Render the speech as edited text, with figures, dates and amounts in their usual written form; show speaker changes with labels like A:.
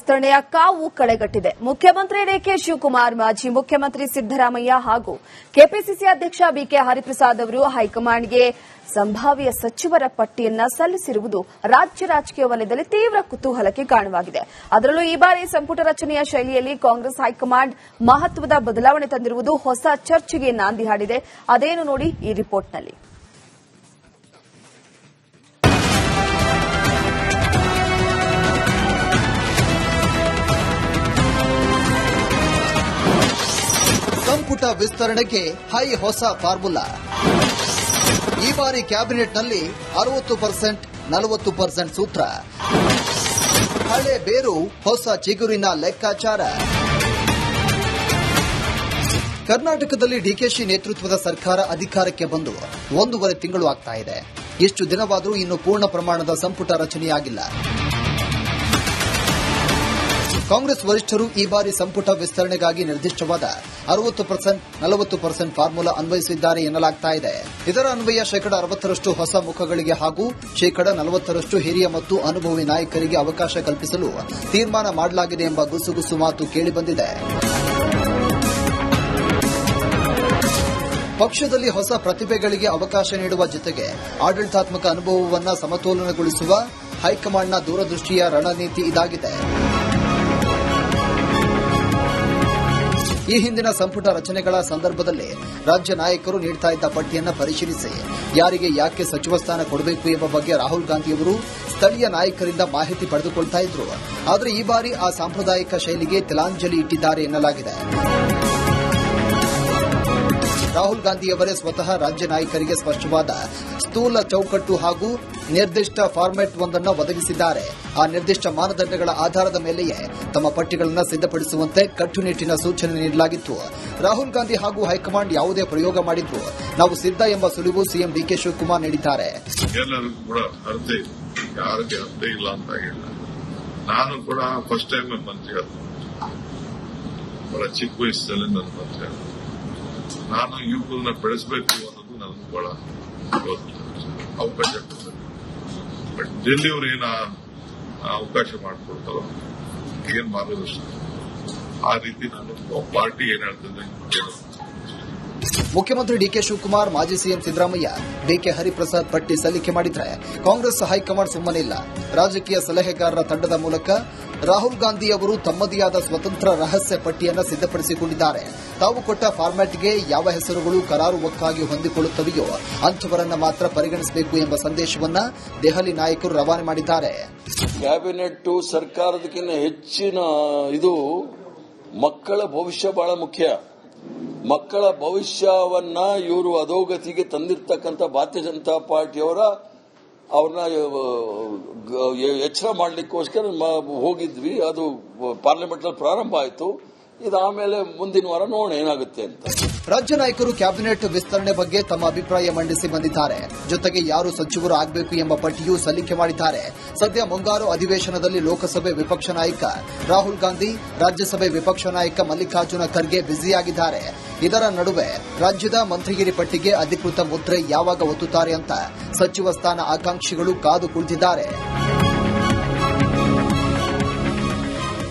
A: ವಿಸ್ತರಣೆಯ ಕಾವು ಕಳೆಗಟ್ಟಿದೆ. ಮುಖ್ಯಮಂತ್ರಿ ಡಿಕೆ ಶಿವಕುಮಾರ್, ಮಾಜಿ ಮುಖ್ಯಮಂತ್ರಿ ಸಿದ್ದರಾಮಯ್ಯ ಹಾಗೂ ಕೆಪಿಸಿಸಿ ಅಧ್ಯಕ್ಷ ಬಿಕೆ ಹರಿಪ್ರಸಾದ್ ಅವರು ಹೈಕಮಾಂಡ್ಗೆ ಸಂಭಾವ್ಯ ಸಚಿವರ ಪಟ್ಟಿಯನ್ನ ಸಲ್ಲಿಸಿರುವುದು ರಾಜ್ಯ ರಾಜಕೀಯ ವಲಯದಲ್ಲಿ ತೀವ್ರ ಕುತೂಹಲಕ್ಕೆ ಕಾರಣವಾಗಿದೆ. ಅದರಲ್ಲೂ ಈ ಬಾರಿ ಸಂಪುಟ ರಚನೆಯ ಶೈಲಿಯಲ್ಲಿ ಕಾಂಗ್ರೆಸ್ ಹೈಕಮಾಂಡ್ ಮಹತ್ವದ ಬದಲಾವಣೆ ತಂದಿರುವುದು ಹೊಸ ಚರ್ಚೆಗೆ ನಾಂದಿ ಹಾಡಿದೆ. ಅದೇನು ನೋಡಿ ಈ ರಿಪೋರ್ಟ್ನಲ್ಲಿ.
B: ಸಂಪುಟ ವಿಸ್ತರಣೆಗೆ ಹೊಸ ಫಾರ್ಮುಲಾ. ಈ ಬಾರಿ ಕ್ಯಾಬಿನೆಟ್ನಲ್ಲಿ 60% 40% ಸೂತ್ರ. ಹಳೆ ಬೇರು ಹೊಸ ಚಿಗುರಿನ ಲೆಕ್ಕಾಚಾರ. ಕರ್ನಾಟಕದಲ್ಲಿ ಡಿಕೆಶಿ ನೇತೃತ್ವದ ಸರ್ಕಾರ ಅಧಿಕಾರಕ್ಕೆ ಬಂದು 1.5 ತಿಂಗಳು ಆಗ್ತಾ ಇದೆ. ಎಷ್ಟು ದಿನವಾದರೂ ಇನ್ನೂ ಪೂರ್ಣ ಪ್ರಮಾಣದ ಸಂಪುಟ ರಚನೆಯಾಗಿಲ್ಲ. ಕಾಂಗ್ರೆಸ್ ವರಿಷ್ಠರು ಈ ಬಾರಿ ಸಂಪುಟ ವಿಸ್ತರಣೆಗಾಗಿ ನಿರ್ದಿಷ್ಟವಾದ 60% 40% ಫಾರ್ಮುಲಾ ಅನ್ವಯಿಸಿದ್ದಾರೆ ಎನ್ನಲಾಗ್ತಾ ಇದೆ. ಇದರ ಅನ್ವಯ ಶೇಕಡ 60% ಹೊಸ ಮುಖಗಳಿಗೆ ಹಾಗೂ ಶೇಕಡ 40% ಹಿರಿಯ ಮತ್ತು ಅನುಭವಿ ನಾಯಕರಿಗೆ ಅವಕಾಶ ಕಲ್ಪಿಸಲು ತೀರ್ಮಾನ ಮಾಡಲಾಗಿದೆ ಎಂಬ ಗುಸುಗುಸು ಮಾತು ಕೇಳಿಬಂದಿದೆ. ಪಕ್ಷದಲ್ಲಿ ಹೊಸ ಪ್ರತಿಭೆಗಳಿಗೆ ಅವಕಾಶ ನೀಡುವ ಜೊತೆಗೆ ಆಡಳಿತಾತ್ಮಕ ಅನುಭವವನ್ನು ಸಮತೋಲನಗೊಳಿಸುವ ಹೈಕಮಾಂಡ್ನ ದೂರದೃಷ್ಟಿಯ ರಣನೀತಿ ಇದಾಗಿದೆ. ಈ ಹಿಂದಿನ ಸಂಪುಟ ರಚನೆಗಳ ಸಂದರ್ಭದಲ್ಲಿ ರಾಜ್ಯ ನಾಯಕರು ನೀಡುತ್ತಾ ಇದ್ದ ಪಟ್ಟಿಯನ್ನು ಪರಿಶೀಲಿಸಿ ಯಾರಿಗೆ ಯಾಕೆ ಸಚಿವ ಸ್ಥಾನ ಕೊಡಬೇಕು ಎಂಬ ಬಗ್ಗೆ ರಾಹುಲ್ ಗಾಂಧಿಯವರು ಸ್ಥಳೀಯ ನಾಯಕರಿಂದ ಮಾಹಿತಿ ಪಡೆದುಕೊಳ್ತಾ ಇದ್ರು. ಆದರೆ ಈ ಬಾರಿ ಆ ಸಾಂಪ್ರದಾಯಿಕ ಶೈಲಿಗೆ ತಿಲಾಂಜಲಿ ಇಟ್ಟಿದ್ದಾರೆ ಎನ್ನಲಾಗಿದೆ. ರಾಹುಲ್ ಗಾಂಧಿಯವರೇ ಸ್ವತಃ ರಾಜ್ಯ ನಾಯಕರಿಗೆ ಸ್ಪಷ್ಟವಾದ ಸ್ಥೂಲ ಚೌಕಟ್ಟು ಹಾಗೂ ನಿರ್ದಿಷ್ಟ ಫಾರ್ಮ್ಯಾಟ್ ಒಂದನ್ನು ಒದಗಿಸಿದ್ದಾರೆ. ಆ ನಿರ್ದಿಷ್ಟ ಮಾನದಂಡಗಳ ಆಧಾರದ ಮೇಲೆಯೇ ತಮ್ಮ ಪಟ್ಟಿಗಳನ್ನು ಸಿದ್ದಪಡಿಸುವಂತೆ ಕಟ್ಟುನಿಟ್ಟಿನ ಸೂಚನೆ ನೀಡಲಾಗಿತ್ತು. ರಾಹುಲ್ ಗಾಂಧಿ ಹಾಗೂ ಹೈಕಮಾಂಡ್ ಯಾವುದೇ ಪ್ರಯೋಗ ಮಾಡಿದ್ರು ನಾವು ಸಿದ್ಧ ಎಂಬ ಸುಳಿವು ಸಿಎಂ ಡಿಕೆ ಶಿವಕುಮಾರ್ ನೀಡಿದ್ದಾರೆ.
C: ನಾನು ಕೂಡ ಫಸ್ಟ್ ಟೈಮ್ ಮಂತ್ರಿ ಬಹಳ ಚಿಕ್ಕ ವಯಸ್ಸಲ್ಲಿ ನನ್ನ ಮಂತ್ರಿ ನಾನು ಯುವಕರನ್ನ ಬೆಳೆಸಬೇಕು ಅನ್ನೋದು ನನಗೆ ಬಹಳ ಅವಕಾಶ ಕೊಡ್ತಾರೆ. ಬಟ್ ಡೆಲ್ಲಿಯವರು ಏನ ಅವಕಾಶ ಮಾಡಿಕೊಡ್ತಾರೋ ಏನ್ ಮಾರ್ಗದರ್ಶನ ಆ ರೀತಿ ನಾನು ಪಾರ್ಟಿ ಏನ್ ಹೇಳ್ತದೆ.
B: ಮುಖ್ಯಮಂತ್ರಿ ಡಿಕೆ ಶಿವಕುಮಾರ್, ಮಾಜಿ ಸಿಎಂ ಸಿದ್ದರಾಮಯ್ಯ, ಬಿಕೆ ಹರಿಪ್ರಸಾದ್ ಪಟ್ಟಿ ಸಲ್ಲಿಕೆ ಮಾಡಿದ್ರೆ ಕಾಂಗ್ರೆಸ್ ಹೈಕಮಾಂಡ್ ಸುಮ್ಮನಿಲ್ಲ. ರಾಜಕೀಯ ಸಲಹೆಗಾರರ ತಂಡದ ಮೂಲಕ ರಾಹುಲ್ ಗಾಂಧಿ ಅವರು ತಮ್ಮದೇ ಆದ ಸ್ವತಂತ್ರ ರಹಸ್ಯ ಪಟ್ಟಿಯನ್ನು ಸಿದ್ದಪಡಿಸಿಕೊಂಡಿದ್ದಾರೆ. ತಾವು ಕೊಟ್ಟ ಫಾರ್ಮ್ಯಾಟ್ಗೆ ಯಾವ ಹೆಸರುಗಳು ಕರಾರುವಕ್ಕಾಗಿ ಹೊಂದಿಕೊಳ್ಳುತ್ತವೆಯೋ ಅಂಥವರನ್ನ ಮಾತ್ರ ಪರಿಗಣಿಸಬೇಕು ಎಂಬ ಸಂದೇಶವನ್ನ ದೆಹಲಿ ನಾಯಕರು ರವಾನೆ ಮಾಡಿದ್ದಾರೆ.
D: ಕ್ಯಾಬಿನೆಟ್ ಸರ್ಕಾರದಕ್ಕಿಂತ ಹೆಚ್ಚಿನ ಇದು ಮಕ್ಕಳ ಭವಿಷ್ಯ ಬಹಳ ಮುಖ್ಯ. ಮಕ್ಕಳ ಭವಿಷ್ಯವನ್ನ ಇವರು ಅಧೋಗತಿಗೆ ತಂದಿರತಕ್ಕಂಥ ಭಾರತೀಯ ಜನತಾ ಪಾರ್ಟಿಯವರ ಅವ್ರನ್ನ ಎಚ್ಚರ ಮಾಡಲಿಕ್ಕೋಸ್ಕರ ಹೋಗಿದ್ವಿ. ಅದು ಪಾರ್ಲಿಮೆಂಟ್ ಅಲ್ಲಿ ಪ್ರಾರಂಭ ಆಯಿತು. ಇದು ಆಮೇಲೆ ಮುಂದಿನ ವಾರ ನೋಡೋಣ ಏನಾಗುತ್ತೆ ಅಂತ.
B: ರಾಜ್ಯ ನಾಯಕರು ಕ್ಯಾಬಿನೆಟ್ ವಿಸ್ತರಣೆ ಬಗ್ಗೆ ತಮ್ಮ ಅಭಿಪ್ರಾಯ ಮಂಡಿಸಿ ಬಂದಿದ್ದಾರೆ. ಜೊತೆಗೆ ಯಾರು ಸಚಿವರು ಆಗಬೇಕು ಎಂಬ ಪಟ್ಟಿಯೂ ಸಲ್ಲಿಕೆ ಮಾಡಿದ್ದಾರೆ. ಸದ್ಯ ಮುಂಗಾರು ಅಧಿವೇಶನದಲ್ಲಿ ಲೋಕಸಭೆ ವಿಪಕ್ಷ ನಾಯಕ ರಾಹುಲ್ ಗಾಂಧಿ, ರಾಜ್ಯಸಭೆ ವಿಪಕ್ಷ ನಾಯಕ ಮಲ್ಲಿಕಾರ್ಜುನ ಖರ್ಗೆ ಬ್ಯುಸಿಯಾಗಿದ್ದಾರೆ. ಇದರ ನಡುವೆ ರಾಜ್ಯದ ಮಂತ್ರಿಗಿರಿ ಪಟ್ಟಿಗೆ ಅಧಿಕೃತ ಮುದ್ರೆ ಯಾವಾಗ ಒತ್ತುತ್ತಾರೆ ಅಂತ ಸಚಿವ ಸ್ಥಾನ ಆಕಾಂಕ್ಷಿಗಳು ಕಾದು ಕುಳಿತಿದ್ದಾರೆ.